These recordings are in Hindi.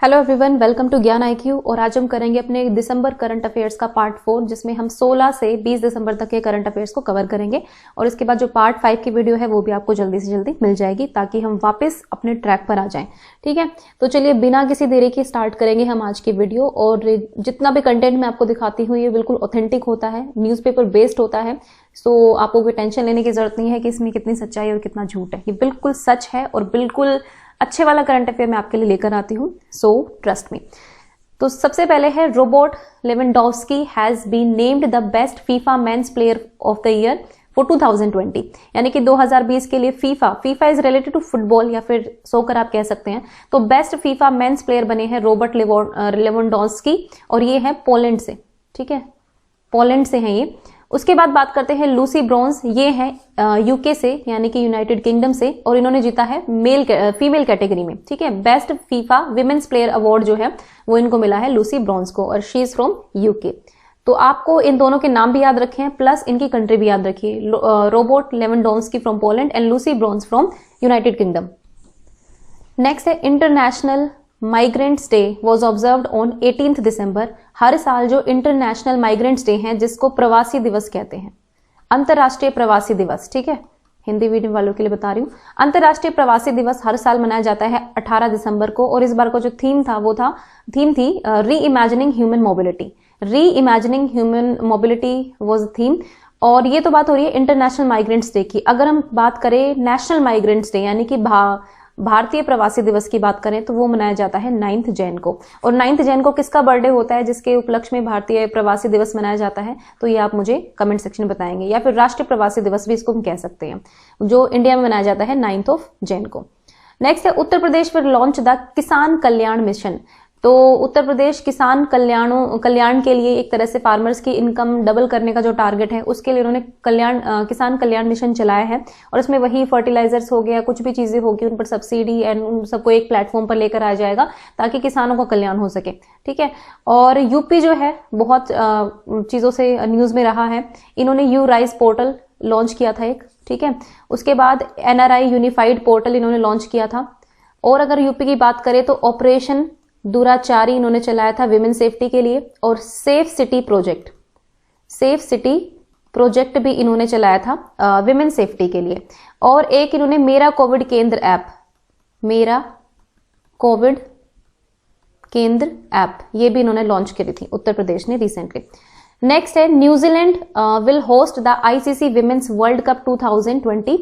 हेलो एवरीवन, वेलकम टू ज्ञान IQ। और आज हम करेंगे अपने दिसंबर करंट अफेयर्स का पार्ट 4, जिसमें हम 16 से 20 दिसंबर तक के करंट अफेयर्स को कवर करेंगे। और इसके बाद जो पार्ट 5 की वीडियो है वो भी आपको जल्दी से जल्दी मिल जाएगी, ताकि हम वापस अपने ट्रैक पर आ जाएं। ठीक है, तो चलिए बिना किसी देरी के स्टार्ट करेंगे हम आज की वीडियो। और जितना भी कंटेंट मैं आपको दिखाती हूँ ये बिल्कुल ऑथेंटिक होता है, न्यूज़पेपर बेस्ड होता है। सो आपको कोई टेंशन लेने की जरूरत नहीं है कि इसमें कितनी सच्चाई और कितना झूठ है। ये बिल्कुल सच है और बिल्कुल अच्छे वाला करंट अफेयर मैं आपके लिए लेकर आती हूँ, सो ट्रस्ट मी। तो सबसे पहले है Robert Lewandowski has been named the best FIFA men's player of the year for 2020, यानी कि 2020 के लिए FIFA is related to football या फिर सोकर आप कह सकते हैं। तो बेस्ट फीफा मेंस प्लेयर बने हैं रोबर्ट लेवेंडोव्स्की, और ये है पोलैंड से। ठीक है, पोलैंड से हैं ये। उसके बाद बात करते हैं लूसी ब्रोंस, ये है यूके से यानी कि यूनाइटेड किंगडम से, और इन्होंने जीता है फीमेल कैटेगरी में। ठीक है, best FIFA women's player award जो है वो इनको मिला है लूसी ब्रोंस को, और शी इज फ्रॉम यूके। तो आपको इन दोनों के नाम भी याद रखे हैं प्लस इनकी कंट्री भी याद रखिए, Robert Lewandowski from Poland and Lucy Bronze from United Kingdom. Next है International Migrants Day was observed on 18 December. हर साल जो इंटरनेशनल माइग्रेंट्स डे हैं, जिसको प्रवासी दिवस कहते हैं, अंतर्राष्ट्रीय प्रवासी दिवस। ठीक है, हिंदी मीडियम वालों के लिए बता रही हूँ। अंतर्राष्ट्रीय प्रवासी दिवस हर साल मनाया जाता है 18 दिसंबर को, और इस बार का जो थीम थी री इमेजिनिंग ह्यूमन मोबिलिटी। री imagining human mobility was theme. और ये तो बात हो रही है इंटरनेशनल माइग्रेंट्स डे की। अगर हम बात करें नेशनल माइग्रेंट्स डे यानी कि भारतीय प्रवासी दिवस की बात करें, तो वो मनाया जाता है 9 जैन को। और 9 जैन को किसका बर्थडे होता है जिसके उपलक्ष्य में भारतीय प्रवासी दिवस मनाया जाता है, तो ये आप मुझे कमेंट सेक्शन में बताएंगे, या फिर राष्ट्रीय प्रवासी दिवस भी इसको हम कह सकते हैं, जो इंडिया में मनाया जाता है 9 जैन को। नेक्स्ट है Uttar Pradesh will launch the किसान कल्याण मिशन। तो उत्तर प्रदेश किसान कल्याण के लिए एक तरह से फार्मर्स की इनकम डबल करने का जो टारगेट है, उसके लिए उन्होंने किसान कल्याण मिशन चलाया है। और इसमें वही फर्टिलाइजर्स हो गया, कुछ भी चीजें होगी उन पर सब्सिडी एंड उन सबको एक प्लेटफॉर्म पर लेकर आ जाएगा, ताकि किसानों का कल्याण हो सके। ठीक है, और यूपी जो है बहुत चीजों से न्यूज में रहा है। इन्होंने यू राइस पोर्टल लॉन्च किया था एक। ठीक है, उसके बाद NRI यूनिफाइड पोर्टल इन्होंने लॉन्च किया था। और अगर यूपी की बात करें तो ऑपरेशन दुराचारी इन्होंने चलाया था विमेन सेफ्टी के लिए, और सेफ सिटी प्रोजेक्ट भी इन्होंने चलाया था विमेन सेफ्टी के लिए। और एक इन्होंने मेरा कोविड केंद्र ऐप ये भी इन्होंने लॉन्च करी थी उत्तर प्रदेश ने रिसेंटली। नेक्स्ट है New Zealand will host the ICC women's world cup 2022।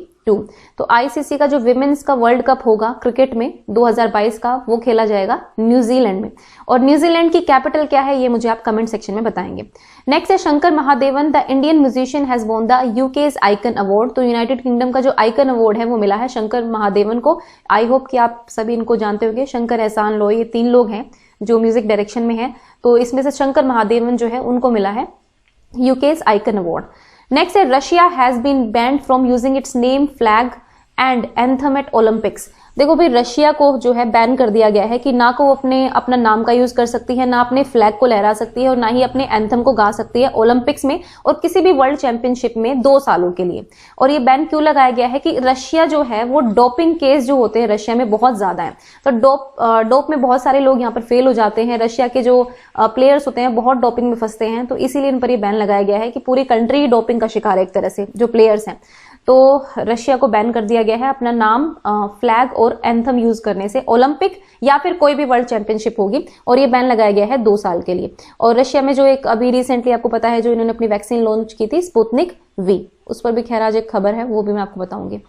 तो ICC का जो विमेन्स का वर्ल्ड कप होगा क्रिकेट में 2022 का, वो खेला जाएगा न्यूजीलैंड में। और न्यूजीलैंड की कैपिटल क्या है ये मुझे आप कमेंट सेक्शन में बताएंगे। नेक्स्ट है Shankar Mahadevan, the Indian musician has won the UK's icon award. तो यूनाइटेड किंगडम का जो आइकन अवार्ड है वो मिला है शंकर महादेवन को। आई होप कि आप सभी इनको जानते होंगे, शंकर, एहसान लोई, ये 3 लोग हैं जो म्यूजिक डायरेक्शन में है। तो इसमें से शंकर महादेवन जो है उनको मिला है यूके's आइकन अवार्ड। नेक्स्ट है Russia has been banned from using its name, flag and anthem at Olympics. देखो भाई, रशिया को जो है बैन कर दिया गया है कि ना को अपना नाम का यूज कर सकती है, ना अपने फ्लैग को लहरा सकती है, और ना ही अपने एंथम को गा सकती है ओलंपिक्स में और किसी भी वर्ल्ड चैंपियनशिप में 2 सालों के लिए। और ये बैन क्यों लगाया गया है कि रशिया जो है वो डोपिंग केस जो होते हैं रशिया में बहुत ज्यादा है। तो डोप में बहुत सारे लोग यहाँ पर फेल हो जाते हैं। रशिया के जो प्लेयर्स होते हैं बहुत डोपिंग में फंसते हैं, तो इसीलिए इन पर यह बैन लगाया गया है कि पूरी कंट्री डोपिंग का शिकार है एक तरह से, जो प्लेयर्स हैं। तो रशिया को बैन कर दिया गया है अपना नाम, फ्लैग और एंथम यूज करने से ओलंपिक या फिर कोई भी वर्ल्ड चैंपियनशिप होगी। और ये बैन लगाया गया है 2 साल के लिए। और रशिया में जो एक अभी रिसेंटली आपको पता है जो इन्होंने अपनी वैक्सीन लॉन्च की थी स्पुतनिक V, उस पर भी खैर आज एक खबर है, वो भी मैं आपको बताऊंगी।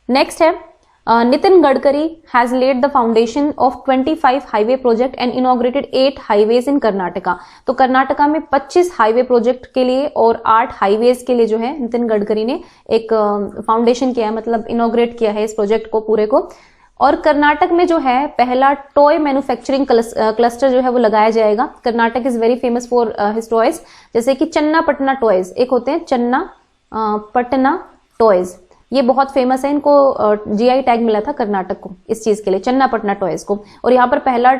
नेक्स्ट है Nitin Gadkari has laid the foundation of 25 highway project and inaugurated 8 highways in Karnataka. तो कर्नाटका में 25 हाईवे प्रोजेक्ट के लिए और 8 हाईवेज के लिए जो है नितिन गडकरी ने एक फाउंडेशन किया है, मतलब इनॉग्रेट किया है इस प्रोजेक्ट को पूरे को। और कर्नाटक में जो है पहला टॉय मैन्युफैक्चरिंग क्लस्टर जो है वो लगाया जाएगा। Karnataka is very famous for his toys, जैसे कि चन्ना पटना टॉयज एक होते हैं, चन्ना पटना टॉयज, ये बहुत फेमस है। इनको GI टैग मिला था कर्नाटक को इस चीज के लिए, चन्ना पटना टॉयज को। और यहाँ पर पहला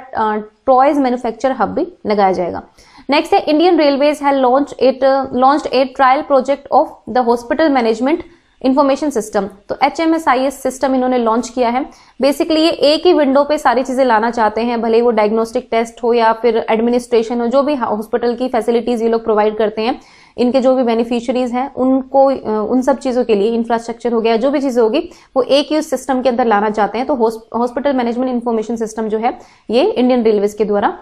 टॉयज मैन्युफैक्चर हब भी लगाया जाएगा। नेक्स्ट है Indian railways has launched A trial project of the hospital management information system, तो HMSIS सिस्टम इन्होंने लॉन्च किया है। बेसिकली ये एक ही विंडो पे सारी चीजें लाना चाहते हैं, भले वो डायग्नोस्टिक टेस्ट हो या फिर एडमिनिस्ट्रेशन हो, जो भी हॉस्पिटल की फैसिलिटीज ये लोग प्रोवाइड करते हैं, इनके जो भी बेनिफिशियरीज हैं उनको उन सब चीजों के लिए इंफ्रास्ट्रक्चर हो गया, जो भी चीजें होगी वो एक ही उस सिस्टम के अंदर लाना चाहते हैं। तो हॉस्पिटल मैनेजमेंट इंफॉर्मेशन सिस्टम जो है ये इंडियन रेलवेज के द्वारा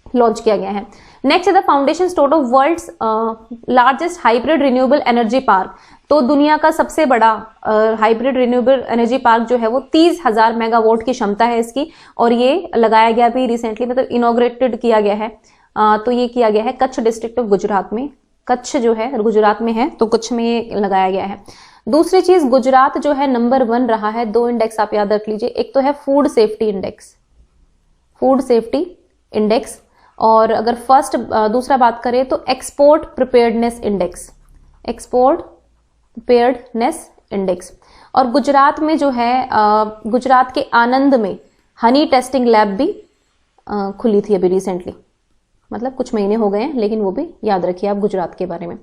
लॉन्च किया गया है। नेक्स्ट है the foundation stone of world's largest hybrid renewable energy park. तो दुनिया का सबसे बड़ा हाइब्रिड रिन्यूएबल एनर्जी पार्क जो है वो 30,000 मेगावाट की क्षमता है इसकी, और ये लगाया गया भी रिसेंटली, मतलब इनॉग्रेटेड किया गया है। तो ये किया गया है कच्छ डिस्ट्रिक्ट ऑफ गुजरात में। कच्छ जो है गुजरात में है, तो कच्छ में ये लगाया गया है। दूसरी चीज, गुजरात जो है नंबर 1 रहा है। 2 इंडेक्स आप याद रख लीजिए, एक तो है food safety index, food safety index, और अगर दूसरा बात करें तो export preparedness index, export preparedness index. और गुजरात में जो है गुजरात के आनंद में हनी टेस्टिंग लैब भी खुली थी अभी रिसेंटली, मतलब कुछ महीने हो गए हैं, लेकिन वो भी याद रखिए आप गुजरात के बारे में।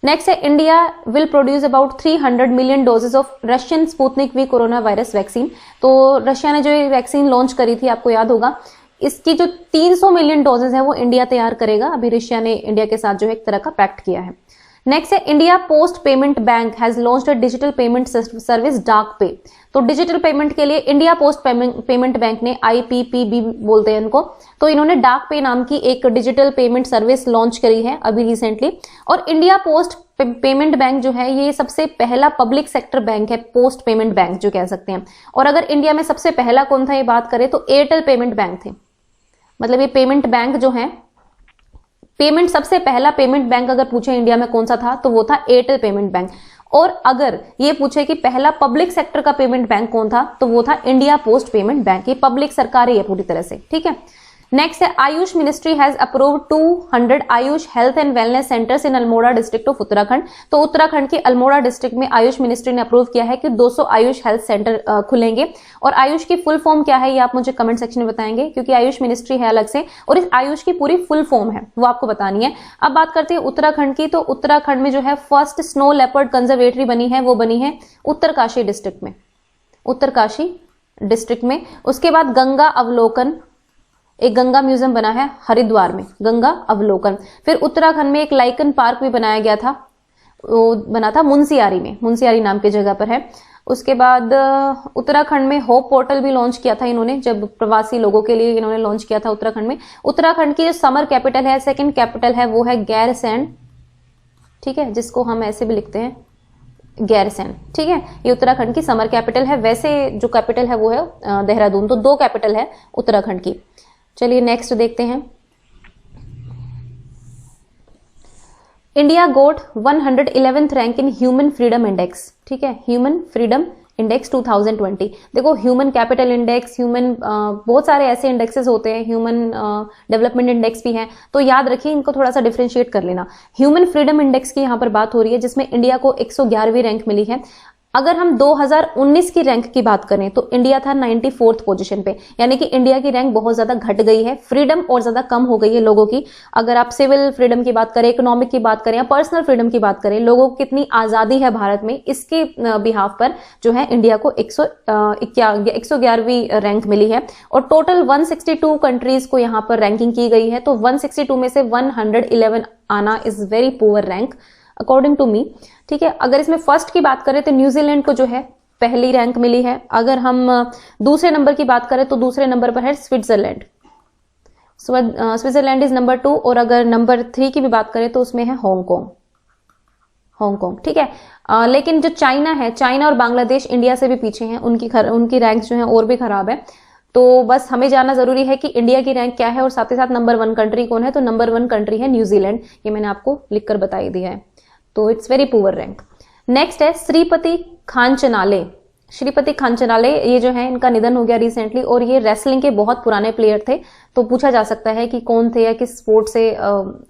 नेक्स्ट है India will produce about 300 million doses of Russian Sputnik V corona virus vaccine. तो रशिया ने जो ये वैक्सीन लॉन्च करी थी, आपको याद होगा, इसकी जो 300 मिलियन डोजेस है वो इंडिया तैयार करेगा। अभी रशिया ने इंडिया के साथ जो है एक तरह का पैक्ट किया है। नेक्स्ट है India post payment bank has launched a digital payment service डाक पे। तो डिजिटल पेमेंट के लिए इंडिया पोस्ट पेमेंट बैंक ने, IPPB बोलते हैं इनको, तो इन्होंने डाक पे नाम की एक डिजिटल पेमेंट सर्विस लॉन्च करी है अभी रिसेंटली। और इंडिया पोस्ट पेमेंट बैंक जो है ये सबसे पहला पब्लिक सेक्टर बैंक है, पोस्ट पेमेंट बैंक जो कह सकते हैं। और अगर इंडिया में सबसे पहला कौन था ये बात करें तो एयरटेल पेमेंट बैंक थे। मतलब ये पेमेंट बैंक जो है, पेमेंट सबसे पहला पेमेंट बैंक अगर पूछे इंडिया में कौन सा था तो वो था एयरटेल पेमेंट बैंक। और अगर ये पूछे कि पहला पब्लिक सेक्टर का पेमेंट बैंक कौन था तो वो था इंडिया पोस्ट पेमेंट बैंक। ये पब्लिक सरकारी है पूरी तरह से, ठीक है। नेक्स्ट है Ayush ministry has approved 200 Ayush health and wellness centres in Almora district of Uttarakhand. तो उत्तराखंड के अल्मोड़ा डिस्ट्रिक्ट में आयुष मिनिस्ट्री ने अप्रूव किया है कि 200 आयुष हेल्थ सेंटर खुलेंगे। और आयुष की फुल फॉर्म क्या है ये आप मुझे कमेंट सेक्शन में बताएंगे, क्योंकि आयुष मिनिस्ट्री है अलग से और इस आयुष की पूरी फुल फॉर्म है वो आपको बतानी है। अब बात करते हैं उत्तराखंड की। तो उत्तराखंड में जो है फर्स्ट स्नो लेपर्ड कंजर्वेटरी बनी है, वो बनी है उत्तरकाशी डिस्ट्रिक्ट में, उत्तरकाशी डिस्ट्रिक्ट में। उसके बाद गंगा अवलोकन, एक गंगा म्यूजियम बना है हरिद्वार में, गंगा अवलोकन। फिर उत्तराखंड में एक लाइकन पार्क भी बनाया गया था, वो बना था मुंशियारी में, मुंशियारी नाम की जगह पर है। उसके बाद उत्तराखंड में होप पोर्टल भी लॉन्च किया था इन्होंने, जब प्रवासी लोगों के लिए इन्होंने लॉन्च किया था उत्तराखंड में। उत्तराखंड की जो समर कैपिटल है, सेकंड कैपिटल है, वो है गैरसैंण, ठीक है, जिसको हम ऐसे भी लिखते हैं गैरसैंण, ठीक है। ये उत्तराखंड की समर कैपिटल है। वैसे जो कैपिटल है वो है देहरादून। तो 2 कैपिटल है उत्तराखंड की। चलिए नेक्स्ट देखते हैं। India got 111th rank in human freedom index, ठीक है, ह्यूमन फ्रीडम इंडेक्स 2020। देखो ह्यूमन कैपिटल इंडेक्स, ह्यूमन बहुत सारे ऐसे इंडेक्सेस होते हैं, ह्यूमन डेवलपमेंट इंडेक्स भी है, तो याद रखिए इनको थोड़ा सा डिफरेंशिएट कर लेना। ह्यूमन फ्रीडम इंडेक्स की यहाँ पर बात हो रही है, जिसमें इंडिया को 111वीं रैंक मिली है। अगर हम 2019 की रैंक की बात करें तो इंडिया था 94th पोजीशन पे, यानी कि इंडिया की रैंक बहुत ज्यादा घट गई है, फ्रीडम और ज्यादा कम हो गई है लोगों की। अगर आप सिविल फ्रीडम की बात करें, इकोनॉमिक की बात करें या पर्सनल फ्रीडम की बात करें, लोगों को कितनी आजादी है भारत में, इसके बिहाफ पर जो है इंडिया को 111वीं रैंक मिली है। और टोटल 162 कंट्रीज को यहाँ पर रैंकिंग की गई है। तो 162 में से 111 आना is very poor rank according to me, ठीक है। अगर इसमें फर्स्ट की बात करें तो न्यूजीलैंड को जो है पहली रैंक मिली है। अगर हम दूसरे नंबर की बात करें तो दूसरे नंबर पर है स्विट्जरलैंड, स्विट्जरलैंड इज नंबर 2। और अगर नंबर 3 की भी बात करें तो उसमें है हांगकांग, हांगकांग, ठीक है। लेकिन जो चाइना है, चाइना और बांग्लादेश इंडिया से भी पीछे हैं, उनकी रैंक जो है और भी खराब है। तो बस हमें जानना जरूरी है कि इंडिया की रैंक क्या है और साथ ही साथ नंबर 1 कंट्री कौन है। तो नंबर 1 कंट्री है न्यूजीलैंड, ये मैंने आपको लिखकर बता ही दिया है। तो it's very poor rank. Next है श्रीपति खानचनाले। श्रीपति खानचनाले ये जो है इनका निधन हो गया रिसेंटली, और ये रेसलिंग के बहुत पुराने प्लेयर थे। तो पूछा जा सकता है कि कौन थे या किस स्पोर्ट से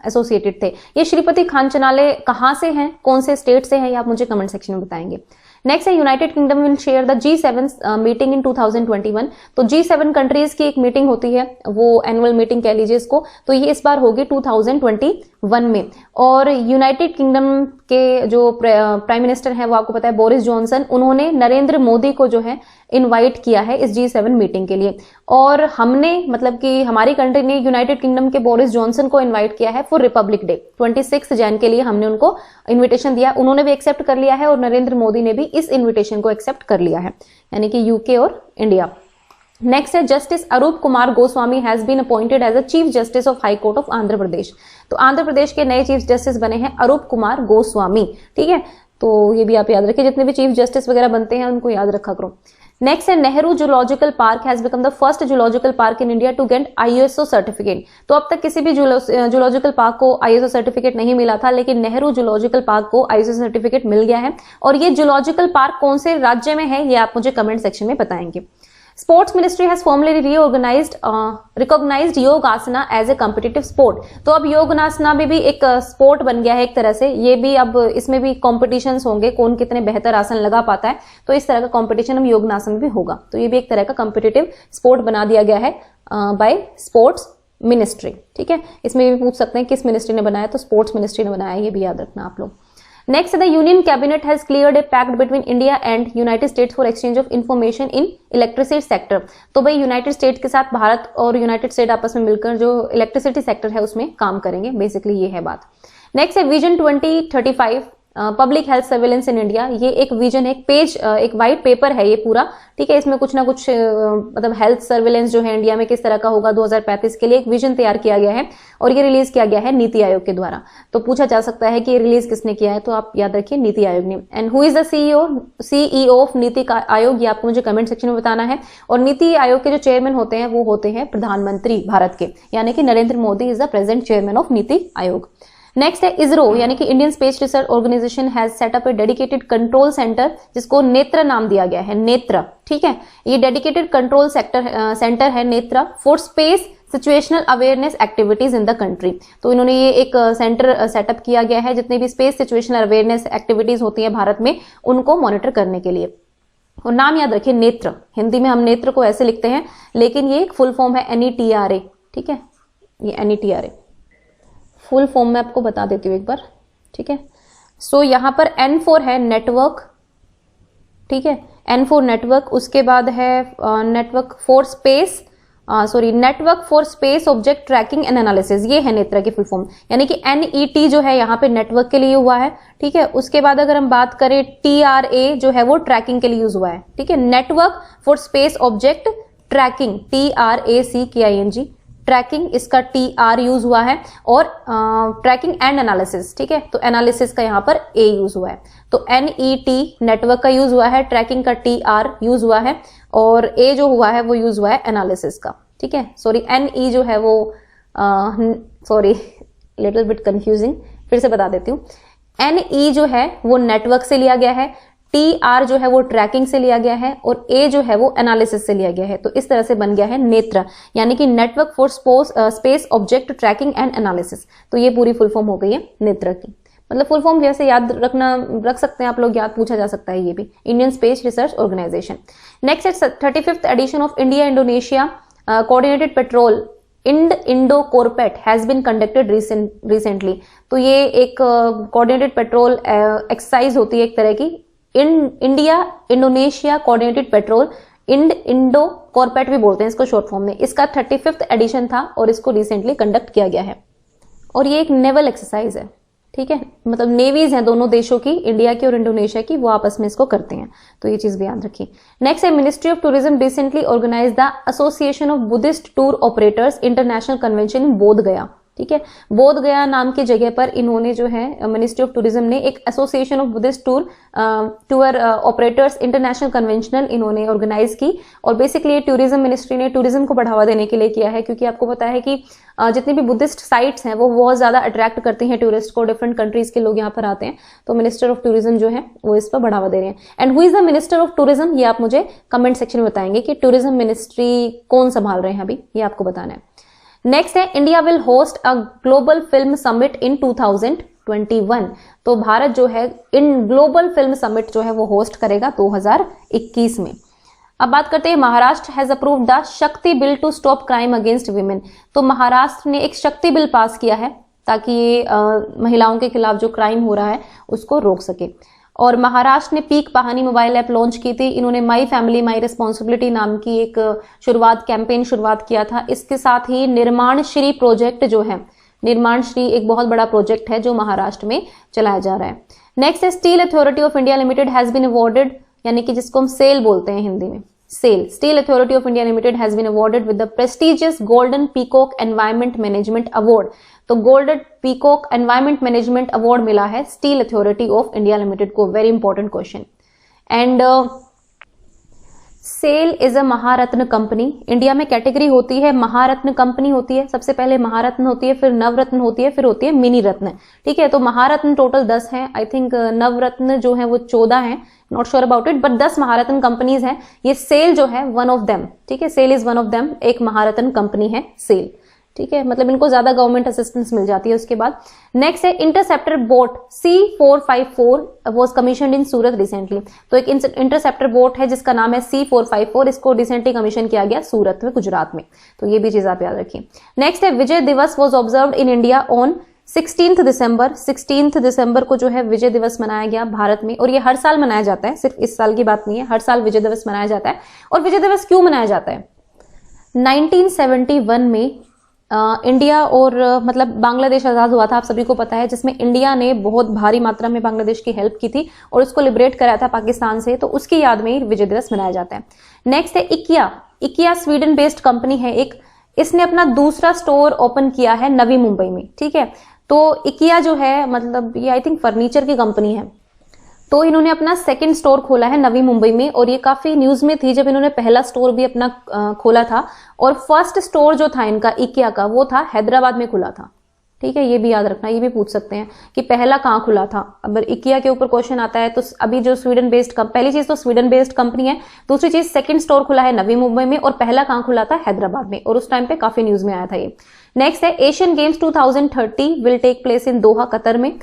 एसोसिएटेड थे। ये श्रीपति खानचनाले कहाँ से हैं, कौन से स्टेट से हैं, ये आप मुझे कमेंट सेक्शन में बताएंगे। नेक्स्ट है United kingdom will share the G7 meeting in 2021। तो G7 कंट्रीज की एक मीटिंग होती है, वो एनुअल मीटिंग कह लीजिए इसको, तो ये इस बार होगी 2021 में। और यूनाइटेड किंगडम के जो प्राइम मिनिस्टर है वो आपको पता है बोरिस जॉनसन, उन्होंने नरेंद्र मोदी को जो है इनवाइट किया है इस G7 मीटिंग के लिए। और हमने मतलब कि हमारी कंट्री ने यूनाइटेड किंगडम के बोरिस जॉनसन को इनवाइट किया है फॉर रिपब्लिक डे 26 जैन के लिए हमने उनको इनविटेशन दिया, उन्होंने भी एक्सेप्ट कर लिया है और नरेंद्र मोदी ने भी इस इनविटेशन को एक्सेप्ट कर लिया है, यानी कि यूके और इंडिया। नेक्स्ट है Justice Arup Kumar Goswami has been appointed as a chief justice of high court of Andhra Pradesh. तो आंध्र प्रदेश के नए चीफ जस्टिस बने हैं अरूप कुमार गोस्वामी, ठीक है, तो ये भी आप याद रखिए, जितने भी चीफ जस्टिस वगैरह बनते हैं उनको याद रखा करो। नेक्स्ट है Nehru zoological park has become the first zoological park in India to get ISO certificate. तो अब तक किसी भी जूलॉजिकल पार्क को ISO सर्टिफिकेट नहीं मिला था, लेकिन नेहरू जूलॉजिकल पार्क को ISO सर्टिफिकेट मिल गया है। और ये जूलॉजिकल पार्क कौन से राज्य में है ये आप मुझे कमेंट सेक्शन में बताएंगे। Sports ministry has formally recognised yoga asana as a competitive sport. तो अब योग आसना में भी एक स्पोर्ट बन गया है एक तरह से, ये भी अब इसमें भी कॉम्पिटिशन्स होंगे, कौन कितने बेहतर आसन लगा पाता है, तो इस तरह का कॉम्पिटिशन अब योग आसन में भी होगा। तो ये भी एक तरह का कॉम्पिटिटिव स्पोर्ट बना दिया गया है बाय स्पोर्ट्स मिनिस्ट्री, ठीक है। इसमें भी पूछ सकते हैं किस मिनिस्ट्री ने बनाया, तो स्पोर्ट्स मिनिस्ट्री ने बनाया, ये भी याद रखना आप लोग। Next the union cabinet has cleared a pact between India and United States for exchange of information in electricity sector. तो भाई यूनाइटेड स्टेट के साथ भारत और यूनाइटेड स्टेट आपस में मिलकर जो इलेक्ट्रिसिटी सेक्टर है उसमें काम करेंगे, बेसिकली ये है बात। नेक्स्ट है vision 2035 public health surveillance in India. ये एक विजन, एक पेज, एक व्हाइट पेपर है ये पूरा, ठीक है। इसमें कुछ ना कुछ मतलब हेल्थ सर्वेलेंस जो है इंडिया में किस तरह का होगा 2035 के लिए एक विजन तैयार किया गया है और ये रिलीज किया गया है नीति आयोग के द्वारा। तो पूछा जा सकता है कि ये रिलीज किसने किया है, तो आप याद रखिए नीति आयोग ने। And who is the CEO of NITI आयोग, ये आपको मुझे कमेंट सेक्शन में बताना है। और नीति आयोग के जो चेयरमैन होते हैं वो होते हैं प्रधानमंत्री भारत के, यानी कि Narendra Modi is the present chairman of NITI Aayog. Next है इसरो, यानी कि Indian space research organisation has set up a dedicated control centre, जिसको नेत्र नाम दिया गया है, नेत्र, ठीक है। ये डेडिकेटेड कंट्रोल सेंटर है नेत्र for space situational awareness activities in the country. तो इन्होंने ये एक सेंटर सेटअप किया गया है जितने भी स्पेस सिचुएशनल अवेयरनेस एक्टिविटीज होती है भारत में उनको मॉनिटर करने के लिए। और नाम याद रखिए नेत्र, हिंदी में हम नेत्र को ऐसे लिखते हैं, लेकिन ये एक फुल फॉर्म है NETRA, ठीक है, ये NETRA फुल फॉर्म में आपको बता देती हूँ एक बार, ठीक है। सो यहां पर N4 है नेटवर्क, ठीक है, N4 नेटवर्क, उसके बाद है network for space network for space object trekking and analysis, ये है नेत्रा की फुल फॉर्म, यानी कि NET जो है यहाँ पे नेटवर्क के लिए हुआ है, ठीक है। उसके बाद अगर हम बात करें TRA जो है वो ट्रैकिंग के लिए यूज हुआ है, ठीक है। Network for space object tracking TRACKING, tracking इसका TR यूज हुआ है। और ट्रैकिंग एंड एनालिसिस, ठीक है, तो एनालिसिस का यहाँ पर A यूज हुआ है। तो NET नेटवर्क का यूज हुआ है, ट्रैकिंग का TR यूज हुआ है और A जो हुआ है वो यूज हुआ है एनालिसिस का, ठीक है। सॉरी NE जो है वो लिटिल बिट कंफ्यूजिंग, फिर से बता देती हूँ। NE जो है वो नेटवर्क से लिया गया है, TR जो है वो ट्रैकिंग से लिया गया है और A जो है वो एनालिसिस से लिया गया है। तो इस तरह से बन गया है नेत्र, यानी कि network for space object trekking and analysis. तो ये पूरी फुल फॉर्म हो गई है नेत्र की। मतलब फुल फॉर्म वैसे याद रख सकते हैं आप लोग, याद पूछा जा सकता है ये भी, Indian space research organisation. Next है 35th edition of India Indonesia coordinated patrol Indo CORPAT has been conducted recently. तो ये एक कोऑर्डिनेटेड पेट्रोल एक्सरसाइज होती है एक तरह की, India Indonesia coordinated patrol Indo CORPAT भी बोलते हैं इसको शॉर्ट फॉर्म में। इसका 35th एडिशन था और इसको रिसेंटली कंडक्ट किया गया है। और ये एक नेवल एक्सरसाइज है, ठीक है, मतलब नेवीज हैं दोनों देशों की, इंडिया की और इंडोनेशिया की, वो आपस में इसको करते हैं। तो ये चीज भी याद रखिए। नेक्स्ट है Ministry of Tourism recently organise the Association of Buddhist Tour Operators International Convention in Bodh Gaya, ठीक है। बोध गया नाम की जगह पर इन्होंने जो है मिनिस्ट्री ऑफ टूरिज्म ने एक association of Buddhist Tour Operators international conventional इन्होंने ऑर्गेनाइज की। और बेसिकली टूरिज्म मिनिस्ट्री ने टूरिज्म को बढ़ावा देने के लिए किया है, क्योंकि आपको पता है कि जितनी भी बुद्धिस्ट साइट्स हैं वो बहुत ज्यादा अट्रैक्ट करती हैं टूरिस्ट को, डिफरेंट कंट्रीज के लोग यहाँ पर आते हैं। तो मिनिस्टर ऑफ टूरिज्म जो है वो इस पर बढ़ावा दे रहे हैं। And who is the minister of tourism, ये आप मुझे कमेंट सेक्शन में बताएंगे कि टूरिज्म मिनिस्ट्री कौन संभाल रहे हैं अभी, ये आपको बताना है। नेक्स्ट है India will host a global film summit in 2020। 2021। तो भारत जो है इन ग्लोबल फिल्म समिट जो है वो होस्ट करेगा 2021 में। अब बात करते हैं Maharashtra has approved the Shakti bill to stop crime against women. तो महाराष्ट्र ने एक शक्ति बिल पास किया है ताकि ये महिलाओं के खिलाफ जो क्राइम हो रहा है उसको रोक सके। और महाराष्ट्र ने पीक पहानी मोबाइल ऐप लॉन्च की थी। इन्होंने माई फैमिली माई रिस्पॉन्सिबिलिटी नाम की एक कैंपेन शुरुआत किया था। इसके साथ ही निर्माण श्री प्रोजेक्ट जो है, निर्माण श्री एक बहुत बड़ा प्रोजेक्ट है जो महाराष्ट्र में चलाया जा रहा है। नेक्स्ट है Steel Authority of India Limited has been awarded, यानी कि जिसको हम सेल बोलते हैं हिंदी में, SAIL. Steel Authority of India Limited has been awarded with the prestigious Golden Peacock Environment Management Award. तो Golden Peacock Environment Management Award मिला है Steel Authority of India Limited को। Very important question. And SAIL is a Maharatna company. India में कैटेगरी होती है महारत्न कंपनी होती है, सबसे पहले महारत्न होती है, फिर नवरत्न होती है, फिर होती है मिनी रत्न। ठीक है, तो महारत्न टोटल 10 हैं। आई थिंक नवरत्न जो है वो 14 हैं, not sure about it, but 10 Maharatna companies हैं। ये सेल जो है वन ऑफ देम। ठीक है, SAIL is one of them, एक महारत्न कंपनी है सेल। ठीक है, मतलब इनको ज्यादा गवर्नमेंट असिस्टेंस मिल जाती है। उसके बाद नेक्स्ट है interceptor boat C454 was commissioned in Surat recently. तो एक इंटरसेप्टर बोट है जिसका नाम है C454, इसको रिसेंटली कमीशन किया गया सूरत में, गुजरात में। तो ये भी चीज आप याद रखिए। नेक्स्ट है विजय दिवस was observed in India on 16 दिसंबर। 16 दिसंबर को जो है विजय दिवस मनाया गया भारत में, और ये हर साल मनाया जाता है, सिर्फ इस साल की बात नहीं है, हर साल विजय दिवस मनाया जाता है। और विजय दिवस क्यों मनाया जाता है? 1971 में इंडिया और मतलब बांग्लादेश आजाद हुआ था, आप सभी को पता है, जिसमें इंडिया ने बहुत भारी मात्रा में बांग्लादेश की हेल्प की थी और उसको लिबरेट कराया था पाकिस्तान से। तो उसकी याद में ही विजय दिवस मनाया जाता है। नेक्स्ट है इकिया। इकिया स्वीडन बेस्ड कंपनी है एक, इसने अपना दूसरा स्टोर ओपन किया है नवी मुंबई में। ठीक है, तो इकिया जो है मतलब ये आई थिंक फर्नीचर की कंपनी है, तो इन्होंने अपना सेकंड स्टोर खोला है नवी मुंबई में। और ये काफी न्यूज में थी जब इन्होंने पहला स्टोर भी अपना खोला था। और फर्स्ट स्टोर जो था इनका इकिया का, वो था हैदराबाद में खुला था। ठीक है, ये भी याद रखना, ये भी पूछ सकते हैं कि पहला कहाँ खुला था। अगर इकिया के ऊपर क्वेश्चन आता है तो अभी जो स्वीडन बेस्ड, पहली चीज तो स्वीडन बेस्ड कंपनी है, दूसरी चीज सेकंड स्टोर खुला है नवी मुंबई में, और पहला कहाँ खुला था? हैदराबाद में। और उस टाइम पे काफी न्यूज में आया था ये। नेक्स्ट है Asian Games 2030 will take place in Doha, Qatar में।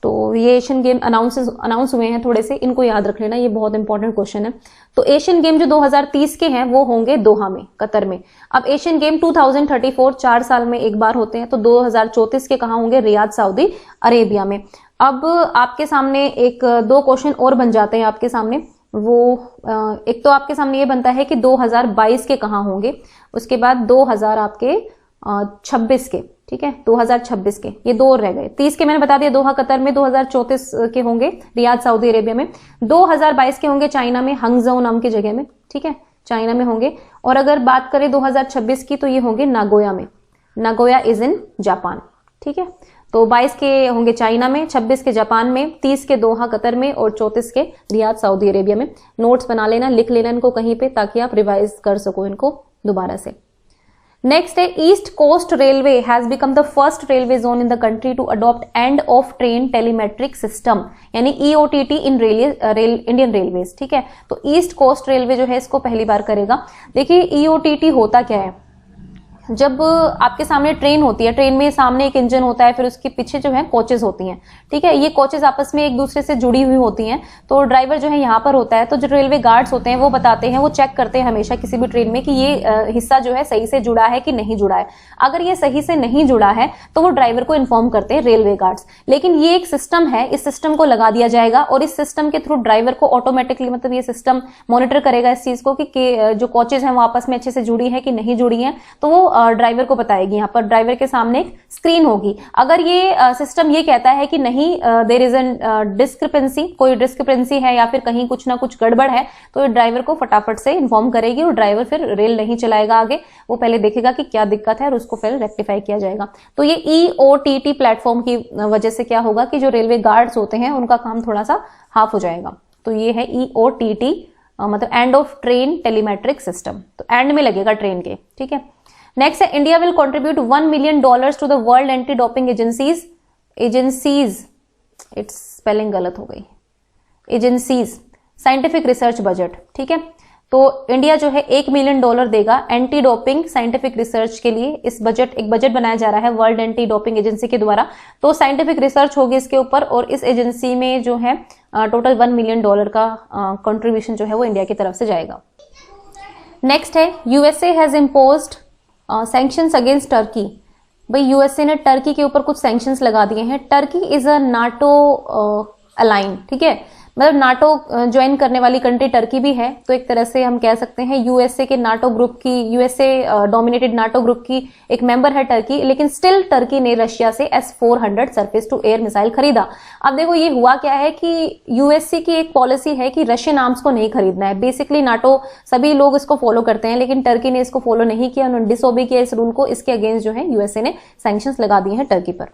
तो ये एशियन गेम अनाउंस हुए हैं थोड़े से, इनको याद रख लेना, ये बहुत इंपॉर्टेंट क्वेश्चन है। तो एशियन गेम जो 2030 के हैं वो होंगे दोहा में, कतर में। अब एशियन गेम 2034 4 साल में एक बार होते हैं, तो 2034 के कहाँ होंगे? रियाद, सऊदी अरेबिया में। अब आपके सामने एक दो क्वेश्चन और बन जाते हैं आपके सामने। वो एक तो आपके सामने ये बनता है कि 2022 के कहाँ होंगे, उसके बाद 2026 के। ठीक है, 2026 के, ये दो और रह गए। 30 के मैंने बता दिया दोहा कतर में, 2034 के होंगे रियाद सऊदी अरेबिया में, 2022 के होंगे चाइना में, हंगझोउ नाम की जगह में। ठीक है, चाइना में होंगे। और अगर बात करें 2026 की तो ये होंगे नागोया में। Nagoya is in Japan. ठीक है, तो 22 के होंगे चाइना में, 26 के जापान में, 30 के दोहा कतर में, और 34 के रियाद सऊदी अरेबिया में। नोट्स बना लेना, लिख लेना इनको कहीं पे, ताकि आप रिवाइज कर सको इनको दोबारा से। नेक्स्ट है East Coast Railway has become the first railway zone in the country to adopt end of train telemetric system, यानी EOTT इन इंडियन रेलवेज। ठीक है, तो ईस्ट कोस्ट रेलवे जो है इसको पहली बार करेगा। देखिए EOTT होता क्या है? जब आपके सामने ट्रेन होती है, ट्रेन में सामने एक इंजन होता है, फिर उसके पीछे जो है कोचेज होती हैं। ठीक है, ये कोचेज आपस में एक दूसरे से जुड़ी हुई होती हैं। तो ड्राइवर जो है यहाँ पर होता है, तो जो रेलवे गार्ड्स होते हैं वो बताते हैं, वो चेक करते हैं हमेशा किसी भी ट्रेन में कि ये हिस्सा जो है सही से जुड़ा है कि नहीं जुड़ा है। अगर ये सही से नहीं जुड़ा है तो वो ड्राइवर को इन्फॉर्म करते हैं रेलवे गार्ड्स। लेकिन ये एक सिस्टम है, इस सिस्टम को लगा दिया जाएगा और इस सिस्टम के थ्रू ड्राइवर को ऑटोमेटिकली, मतलब ये सिस्टम मॉनिटर करेगा इस चीज को कि जो कोचेज हैं वो आपस में अच्छे से जुड़ी है कि नहीं जुड़ी है। तो वो ड्राइवर को बताएगी। यहाँ पर ड्राइवर के सामने एक स्क्रीन होगी। अगर ये सिस्टम ये कहता है कि नहीं, देयर इज एन डिस्क्रिपेंसी, कोई डिस्क्रिपेंसी है या फिर कहीं कुछ ना कुछ गड़बड़ है, तो ड्राइवर को फटाफट से इन्फॉर्म करेगी और ड्राइवर फिर रेल नहीं चलाएगा आगे। वो पहले देखेगा कि क्या दिक्कत है और उसको फिर रेक्टिफाई किया जाएगा। तो ये EOTT प्लेटफॉर्म की वजह से क्या होगा कि जो रेलवे गार्ड्स होते हैं उनका काम थोड़ा सा हाफ हो जाएगा। तो ये है EOTT, मतलब end of train telemetric system. तो एंड में लगेगा ट्रेन के। ठीक है, नेक्स्ट है India will contribute $1 million to the World Anti Doping agencies, it's spelling गलत हो गई, एजेंसीज साइंटिफिक रिसर्च बजट। ठीक है, तो इंडिया जो है $1 मिलियन देगा एंटी डोपिंग साइंटिफिक रिसर्च के लिए। इस एक बजट बनाया जा रहा है वर्ल्ड एंटी डोपिंग एजेंसी के द्वारा। तो साइंटिफिक रिसर्च होगी इसके ऊपर और इस एजेंसी में जो है टोटल $1 मिलियन का कंट्रीब्यूशन जो है वो इंडिया की तरफ से जाएगा। नेक्स्ट है USA has imposed sanctions against Turkey. भाई यूएसए ने टर्की के ऊपर कुछ सैंक्शंस लगा दिए हैं। Turkey is a NATO align, ठीक है, मतलब नाटो ज्वाइन करने वाली कंट्री टर्की भी है। तो एक तरह से हम कह सकते हैं यूएसए के नाटो ग्रुप की, यूएसए डोमिनेटेड नाटो ग्रुप की एक मेंबर है टर्की, लेकिन स्टिल टर्की ने रशिया से S-400 surface to air missile खरीदा। अब देखो ये हुआ क्या है कि यूएसए की एक पॉलिसी है कि रशियन आर्म्स को नहीं खरीदना है। बेसिकली नाटो सभी लोग इसको फॉलो करते हैं, लेकिन टर्की ने इसको फॉलो नहीं किया, उन्होंने डिसओबे किया इस रूल को। इसके अगेंस्ट जो है यूएसए ने सैंक्शंस लगा दिए हैं टर्की पर।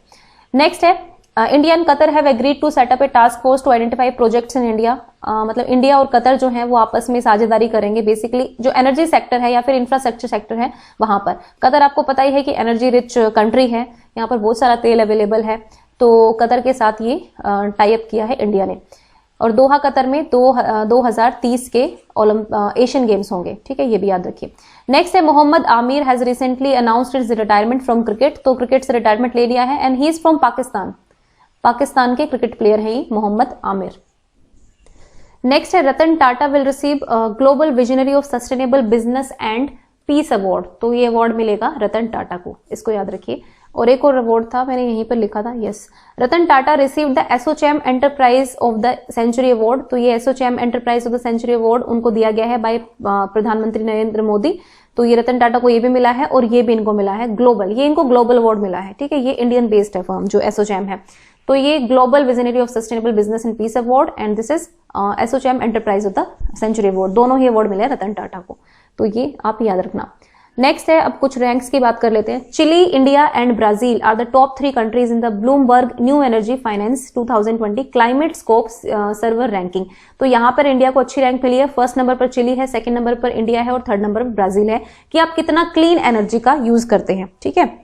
नेक्स्ट है India and Qatar have agreed to set up a task force to identify projects in India. मतलब इंडिया और कतर जो है वो आपस में साझेदारी करेंगे। बेसिकली जो एनर्जी सेक्टर है या फिर इंफ्रास्ट्रक्चर सेक्टर है वहां पर। कतर आपको पता ही है कि एनर्जी रिच कंट्री है, यहाँ पर बहुत सारा तेल अवेलेबल है। तो कतर के साथ ये टाई अप किया है इंडिया ने। और दोहा कतर में 2030 के एशियन गेम्स होंगे, ठीक है, ये भी याद रखिए। नेक्स्ट है Mohammad Amir has recently announced his retirement from cricket. तो क्रिकेट से रिटायरमेंट ले लिया है and he is from Pakistan. Pakistan के क्रिकेट प्लेयर हैं ये मोहम्मद आमिर। नेक्स्ट है Ratan Tata will receive Global visionary of sustainable business and piece Award. तो ये अवार्ड मिलेगा रतन टाटा को, इसको याद रखिए। और एक और अवार्ड था, मैंने यहीं पर लिखा था, yes, Ratan Tata received the ASSOCHAM enterprise of the century award. तो ये ASSOCHAM enterprise of the century award उनको दिया गया है बाय प्रधानमंत्री नरेंद्र मोदी। तो ये रतन टाटा को ये भी मिला है और ये भी इनको मिला है ग्लोबल, ये इनको ग्लोबल अवार्ड मिला है, ठीक है। ये इंडियन बेस्ड है फर्म जो एसोचैम है। तो ये global visionary of sustainable business and piece award and this is ASSOCHAM enterprise of the century award. दोनों ही अवार्ड मिले रतन टाटा को, तो ये आप याद रखना। नेक्स्ट है, अब कुछ रैंक्स की बात कर लेते हैं। Chile, India and Brazil are the top 3 countries in the Bloomberg New Energy Finance 2020 climate scope survey ranking. तो यहाँ पर इंडिया को अच्छी रैंक मिली है। फर्स्ट नंबर पर चिली है, सेकंड नंबर पर इंडिया है और थर्ड नंबर पर ब्राजील है कि आप कितना क्लीन एनर्जी का यूज करते हैं, ठीक है।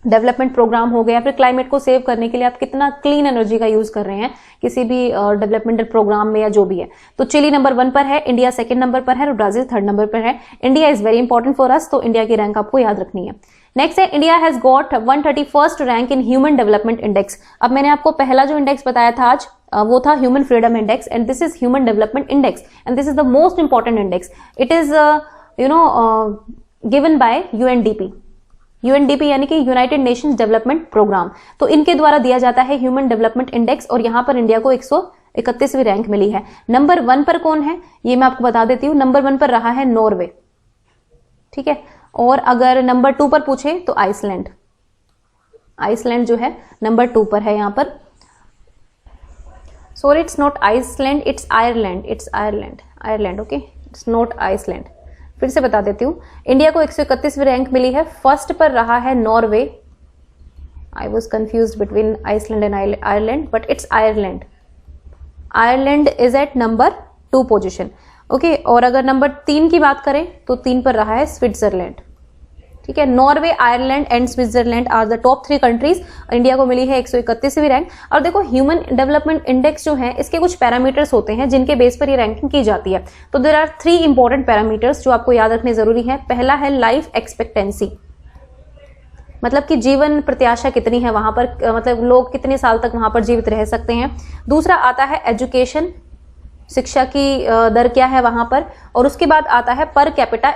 डेवलपमेंट प्रोग्राम हो गया, फिर क्लाइमेट को सेव करने के लिए आप कितना क्लीन एनर्जी का यूज कर रहे हैं किसी भी डेवलपमेंटल प्रोग्राम में या जो भी है। तो चिली नंबर 1 पर है, इंडिया सेकंड नंबर पर है और ब्राजील थर्ड नंबर पर है। India is very important for us, तो इंडिया की रैंक आपको याद रखनी है। नेक्स्ट है, India has got 131st rank in human development index. अब मैंने आपको पहला जो इंडेक्स बताया था आज वो था human freedom index and this is human development index and this is the most important index. It is given by UNDP यानी कि यूनाइटेड नेशंस डेवलपमेंट प्रोग्राम। तो इनके द्वारा दिया जाता है ह्यूमन डेवलपमेंट इंडेक्स और यहाँ पर इंडिया को 131वीं रैंक मिली है। नंबर 1 पर कौन है ये मैं आपको बता देती हूँ। नंबर 1 पर रहा है नॉर्वे, ठीक है। और अगर नंबर 2 पर पूछे तो आइसलैंड जो है नंबर 2 पर है यहाँ पर। Sorry, it's not Iceland, it's Ireland, okay, it's not Iceland. फिर से बता देती हूँ, इंडिया को 131वीं रैंक मिली है। फर्स्ट पर रहा है Norway, I was confuse between Iceland and Ireland, but it's Ireland. Ireland is at number 2 position, okay. और अगर नंबर 3 की बात करें तो 3 पर रहा है स्विट्जरलैंड, ठीक है। Norway, Ireland and Switzerland are the top 3 countries. India को मिली है 131वीं रैंक। और देखो ह्यूमन डेवलपमेंट इंडेक्स जो है इसके कुछ पैरामीटर्स होते हैं जिनके बेस पर ये रैंकिंग की जाती है। तो देयर आर 3 इंपॉर्टेंट पैरामीटर्स जो आपको याद रखने जरूरी है। पहला है लाइफ एक्सपेक्टेंसी, मतलब कि जीवन प्रत्याशा कितनी है वहां पर, मतलब लोग कितने साल तक वहां पर जीवित रह सकते हैं। दूसरा आता है एजुकेशन, शिक्षा की दर क्या है वहां पर। और उसके बाद आता है पर कैपिटा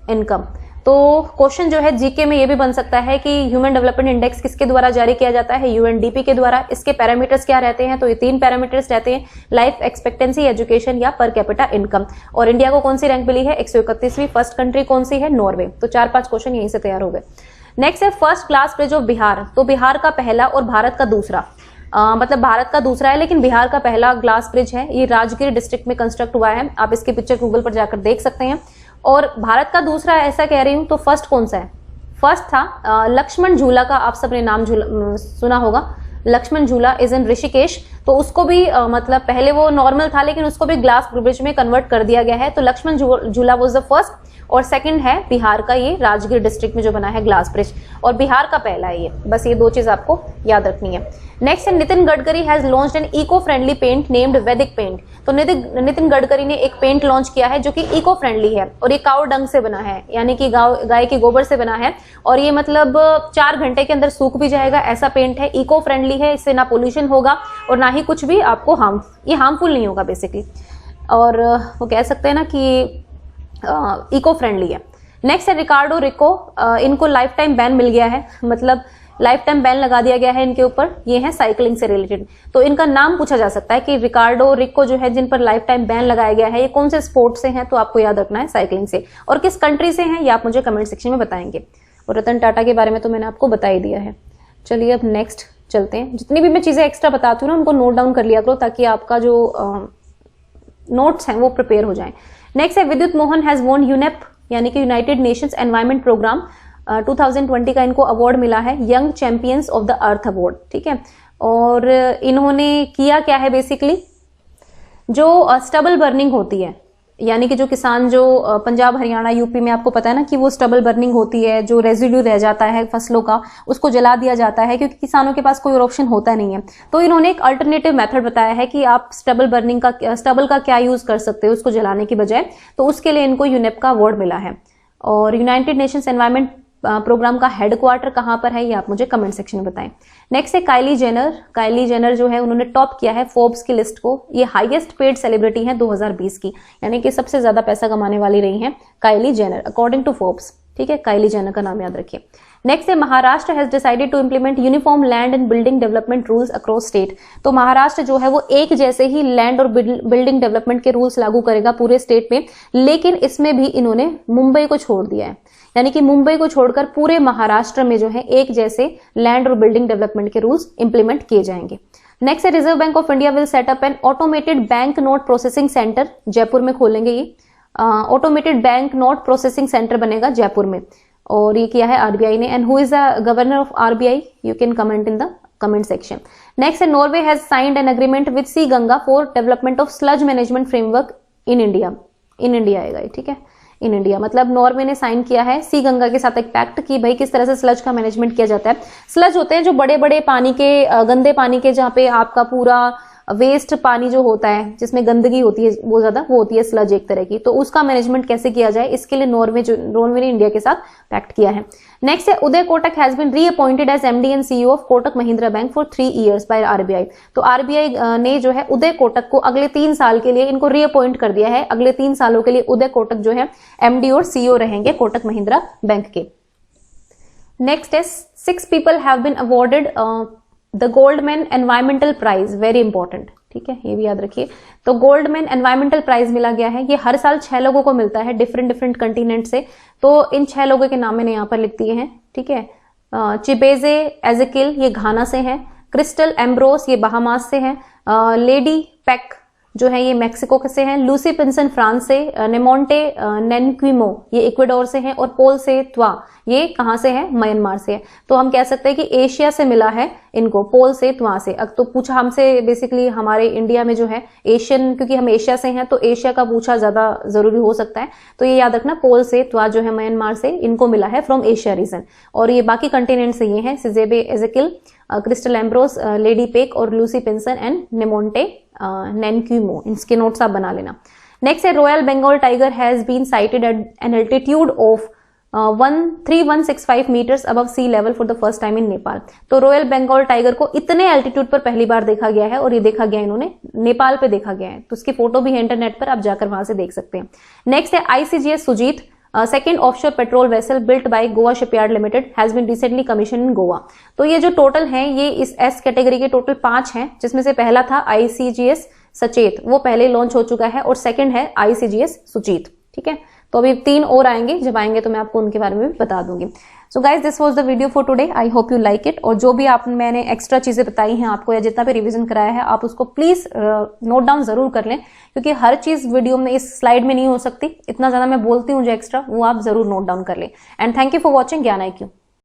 इनकम। तो क्वेश्चन जो है जीके में ये भी बन सकता है कि ह्यूमन डेवलपमेंट इंडेक्स किसके द्वारा जारी किया जाता है, यूएनडीपी के द्वारा। इसके पैरामीटर्स क्या रहते हैं, तो ये 3 पैरामीटर्स रहते हैं, लाइफ एक्सपेक्टेंसी, एजुकेशन या पर कैपिटा इनकम। और इंडिया को कौन सी रैंक मिली है, 131वीं। फर्स्ट कंट्री कौन सी है, नॉर्वे। तो 4-5 क्वेश्चन यहीं से तैयार हो गए। नेक्स्ट है first class bridge of Bihar. तो बिहार का पहला और भारत का दूसरा, मतलब भारत का दूसरा है लेकिन बिहार का पहला ग्लास ब्रिज है। ये राजगीर डिस्ट्रिक्ट में कंस्ट्रक्ट हुआ है, आप इसकी पिक्चर गूगल पर जाकर देख सकते हैं। और भारत का दूसरा ऐसा कह रही हूं, तो फर्स्ट कौन सा है, फर्स्ट था लक्ष्मण झूला का, आप सबने नाम सुना होगा। लक्ष्मण झूला इज इन ऋषिकेश। तो उसको भी मतलब पहले वो नॉर्मल था लेकिन उसको भी ग्लास ब्रिज में कन्वर्ट कर दिया गया है। तो लक्ष्मण झूला वाज द फर्स्ट। और सेकंड है बिहार का, ये राजगीर डिस्ट्रिक्ट में जो बना है ग्लास ब्रिज, और बिहार का पहला है ये। बस ये 2 चीज आपको याद रखनी है। नेक्स्ट है Nitin Gadkari has launched an eco friendly paint named Vedic paint. तो नितिन गडकरी ने एक पेंट लॉन्च किया है जो कि इको फ्रेंडली है और ये काऊ डंग से बना है, यानी कि गाय के गोबर से बना है, और ये मतलब 4 घंटे के अंदर सूख भी जाएगा, ऐसा पेंट है। इको फ्रेंडली है, इससे ना पोल्यूशन होगा और ना ही कुछ भी आपको हार्मफुल नहीं होगा बेसिकली, और वो कह सकते हैं ना कि इको फ्रेंडली है। नेक्स्ट है रिकार्डो रिको, इनको लाइफ टाइम बैन मिल गया है, मतलब लाइफ टाइम बैन लगा दिया गया है इनके ऊपर। ये है साइकिलिंग से रिलेटेड, तो इनका नाम पूछा जा सकता है कि रिकार्डो रिको जो है जिन पर लाइफ टाइम बैन लगाया गया है, ये कौन से स्पोर्ट से हैं, तो आपको याद रखना है साइकिलिंग से, और किस कंट्री से हैं ये आप मुझे कमेंट सेक्शन में बताएंगे। और रतन टाटा के बारे में तो मैंने आपको बता ही दिया है। चलिए अब नेक्स्ट चलते हैं। जितनी भी मैं चीजें एक्स्ट्रा बताती हूँ ना उनको नोट डाउन कर लिया करो ताकि आपका जो नोट्स हैं वो प्रिपेयर हो जाएं। नेक्स्ट है विद्युत मोहन हैज वॉन यूनेप, यानी कि यूनाइटेड नेशंस एनवायरमेंट प्रोग्राम 2020 का इनको अवार्ड मिला है, young champions of the earth award. ठीक है, और इन्होंने किया क्या है, बेसिकली जो स्टबल बर्निंग होती है, यानी कि जो किसान जो पंजाब हरियाणा यूपी में आपको पता है ना कि वो स्टबल बर्निंग होती है, जो रेजिड्यू रह जाता है फसलों का उसको जला दिया जाता है क्योंकि किसानों के पास कोई और ऑप्शन होता नहीं है। तो इन्होंने एक अल्टरनेटिव मेथड बताया है कि आप स्टबल का क्या यूज कर सकते हो उसको जलाने की बजाय, तो उसके लिए इनको यूनेप का अवार्ड मिला है। और यूनाइटेड नेशंस एनवायरमेंट प्रोग्राम का हेडक्वार्टर कहां पर है ये आप मुझे कमेंट सेक्शन में बताएं। नेक्स्ट है काइली जेनर जो है उन्होंने टॉप किया है फोर्ब्स की लिस्ट को, ये हाईएस्ट पेड सेलिब्रिटी है 2020 की, यानी कि सबसे ज्यादा पैसा कमाने वाली रही हैं Kylie Jenner according to Forbes. ठीक है, काइली जेनर का नाम याद रखिए। नेक्स्ट है Maharashtra has decided to implement uniform land and building development rules across state. तो महाराष्ट्र जो है वो एक जैसे ही लैंड और बिल्डिंग डेवलपमेंट के रूल्स लागू करेगा पूरे स्टेट में, लेकिन इसमें भी इन्होंने मुंबई को छोड़ दिया है, यानी कि मुंबई को छोड़कर पूरे महाराष्ट्र में जो है एक जैसे लैंड और बिल्डिंग डेवलपमेंट के रूल्स इंप्लीमेंट किए जाएंगे। नेक्स्ट है Reserve Bank of India will set up an automated bank note processing centre, Jaipur में खोलेंगे ये automated bank note processing centre बनेगा जयपुर में, और ये किया है आरबीआई ने। And who is the governor of RBI, you can comment in the comment section. Next है Norway has signed an agreement with C Ganga for development of sludge management framework in India आएगा। ठीक है, इन इंडिया मतलब नॉर्वे ने साइन किया है सी गंगा के साथ एक पैक्ट कि भाई किस तरह से स्लज का मैनेजमेंट किया जाता है। स्लज होते हैं जो बड़े बड़े पानी के गंदे पानी के, जहाँ पे आपका पूरा वेस्ट पानी जो होता है जिसमें गंदगी होती है वो ज्यादा, वो होती है स्लज एक तरह की, तो उसका मैनेजमेंट कैसे किया जाए इसके लिए नॉर्वे ने इंडिया के साथ पैक्ट किया है। नेक्स्ट है Uday Kotak has been reappointed as MD and CEO of Kotak Mahindra Bank for 3 years by RBI. तो आरबीआई ने जो है उदय कोटक को अगले 3 साल के लिए इनको रीअपॉइंट कर दिया है, अगले 3 सालों के लिए उदय कोटक जो है एमडी और सीईओ रहेंगे कोटक महिंद्रा बैंक के। नेक्स्ट है 6 people have been awarded the Goldman environmental prize, very important. ठीक है, ये भी याद रखिए। तो गोल्डमैन एनवायरमेंटल प्राइज मिला गया है, ये हर साल 6 लोगों को मिलता है डिफरेंट कंटिनेंट से। तो इन 6 लोगों के नाम मैंने यहाँ पर लिख दिए हैं। ठीक है, चिबेजे एजेकिल ये घाना से है, क्रिस्टल एम्ब्रोस ये बहामास से है, लेडी पेक जो है ये मैक्सिको से हैं, लूसी पिंसन फ्रांस से, नेमोंटे नेनक्विमो ये इक्वेडोर से हैं, और पोल से त्वा ये कहां से है, म्यांमार से है। तो हम कह सकते हैं कि एशिया से मिला है इनको, पोल से त्वा से। अब तो पूछा हमसे बेसिकली हमारे इंडिया में जो है एशियन, क्योंकि हम एशिया से हैं तो एशिया का पूछा ज्यादा जरूरी हो सकता है, तो ये याद रखना पोल से त्वा जो है म्यांमार से, इनको मिला है फ्रॉम एशिया रीजन। और ये बाकी कंटिनेंट से ये है Chibeze Ezekiel, Kristal Ambrose, Leydy Pech और Lucie Pinson and Nemonte Nenquimo, इसके नोट्स आप बना लेना। नेक्स्ट है royal Bengal tiger has been sighted at an altitude of 3165 meters above sea level for the first time in Nepal. तो रॉयल बंगाल टाइगर को इतने एल्टीट्यूड पर पहली बार देखा गया है, और ये देखा गया इन्होंने नेपाल पे देखा गया है, तो उसकी फोटो भी है इंटरनेट पर, आप जाकर वहां से देख सकते हैं। नेक्स्ट है ICGS Sujeet, second offshore patrol vessel built by Goa shipyard limited has been recently commission in Goa. तो ये जो टोटल है ये इस एस कैटेगरी के टोटल 5 हैं, जिसमें से पहला था आईसीजीएस सचेत, वो पहले लॉन्च हो चुका है, और सेकंड है आईसीजीएस सुजीत। ठीक है, तो अभी 3 और आएंगे, जब आएंगे तो मैं आपको उनके बारे में भी बता दूंगी। So guys this was the video for today, I hope you like it. और जो भी मैंने एक्स्ट्रा चीजें बताई हैं आपको, या जितना भी रिवीजन कराया है, आप उसको प्लीज नोट डाउन जरूर कर लें, क्योंकि हर चीज वीडियो में इस स्लाइड में नहीं हो सकती, इतना ज्यादा मैं बोलती हूँ जो एक्स्ट्रा, वो आप जरूर नोट डाउन कर लें। And thank you for watching ज्ञान IQ।